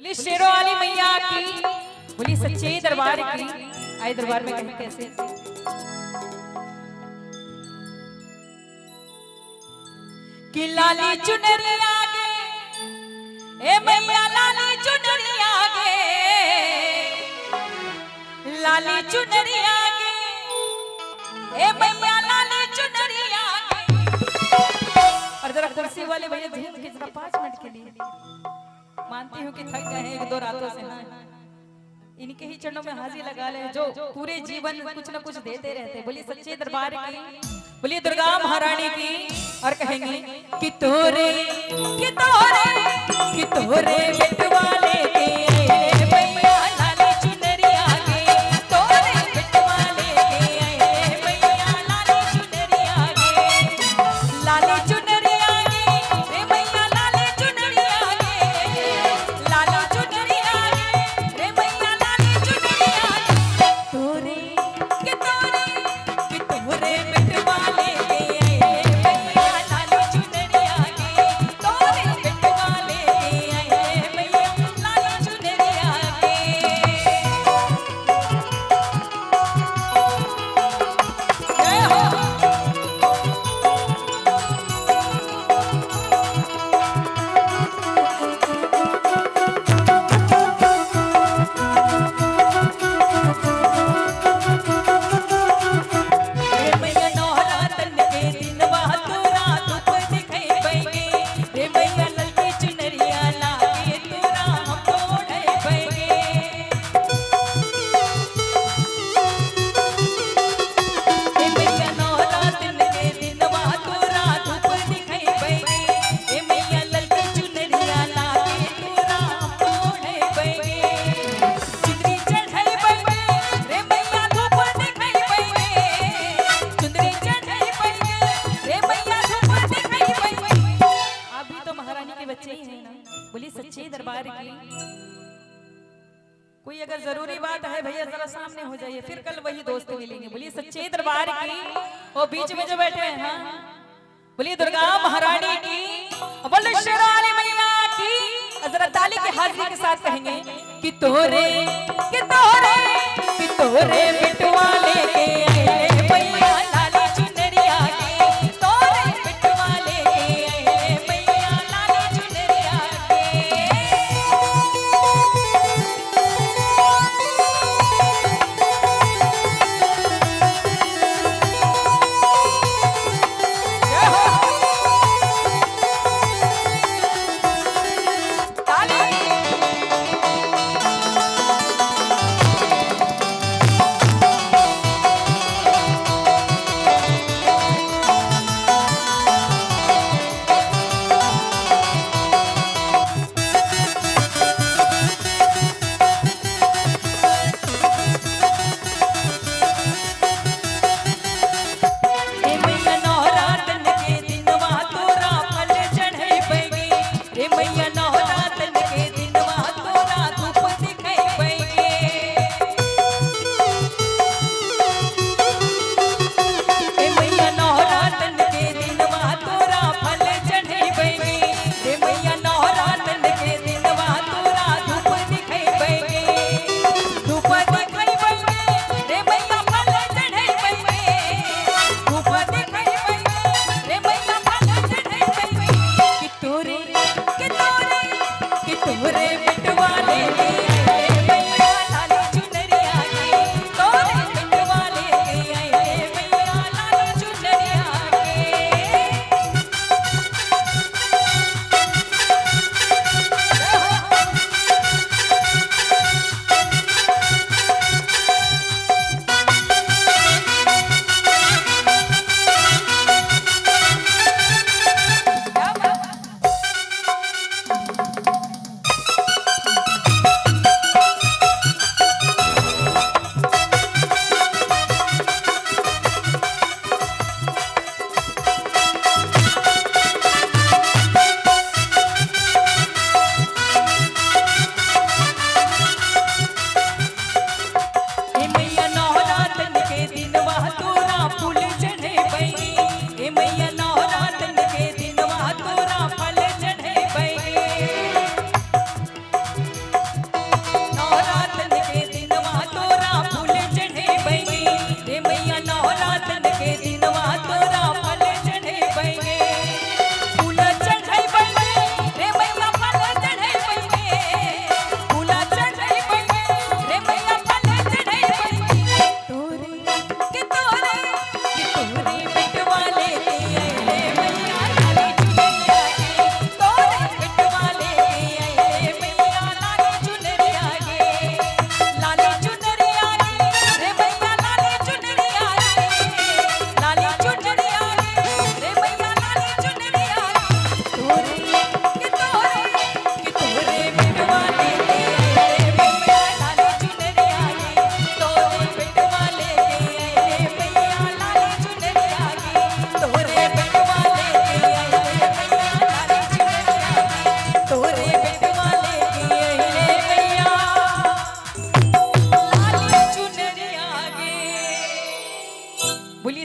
बोली शेरों वाली मैया की, बोली सच्चे दरबार की। आए दरबार में कहीं कैसे कि लाली चुनरी आगे, ए मैया लाली चुनरी आगे, लाली चुनरी आगे, ए मैया लाली चुनरी आगे। और जरा कुर्सी वाले भैया झूम के जरा 5 मिनट के लिए, मानती हूँ कि थक गए हैं 1-2 रातों से ना, इनके ही चरणों में हाजिरी लगा ले जो पूरे जीवन कुछ न कुछ देते रहते। बोलिए सच्चे दरबार की, बोलिए दुर्गा महारानी की। और कहेंगे कि तोरे कि तोरे कि तोरे बिटवाले के मैया लाली चुनरी आगे, तोरे बिटवाले के मैया लाली चुनरी आगे, लाली चुनरी आगे, रे मैया लाली चुनरी आगे, लाली चुनरी आगे, रे मैया लाली चुनरी आगे। तोरे कि तोरे कि तोरे बिटवाले के मैया लाली चुनरी आगे, तोरे बिटवाले के मैया लाली चुनरी आगे। जय हो। रे मैया नौरातन के दिन तोरा धूप दिखाई पैगे, रे मैया ललकी चुनरिया लागे तोरा हम ओढ़े पैगे। रे मैया नौरातन के दिन तोरा धूप दिखाई पैगे, रे मैया ललकी चुनरिया लागे तोरा हम ओढ़े पैगे। चुनरी चढ़ाई पैगे, रे मैया धूप दिखाई पैगे, चुनरी चढ़ाई पैगे, रे मैया धूप दिखाई पैगे। आप भी तो महारानी के बच्चे ही हैं ना, बोलिए सच्चे दरबार की। कोई अगर जरूरी बात है भैया जरा सामने हो जाइए, फिर कल वही दोस्त मिलेंगे। बोलिए सच्चे दरबार की। वो बीच में जो बैठे हैं, हाँ बोलिए दुर्गा महारानी की, बोलिए शेरों वाली मैया की। और जरा ताली की हाजिरी के साथ कहेंगे कि तोरे कि तोरे कि तोरे बिटवाले के मैया लाली चुनरी आगे, तोरे बिटवाले के मैया लाली चुनरी आगे। जय हो। ताली। बोलिए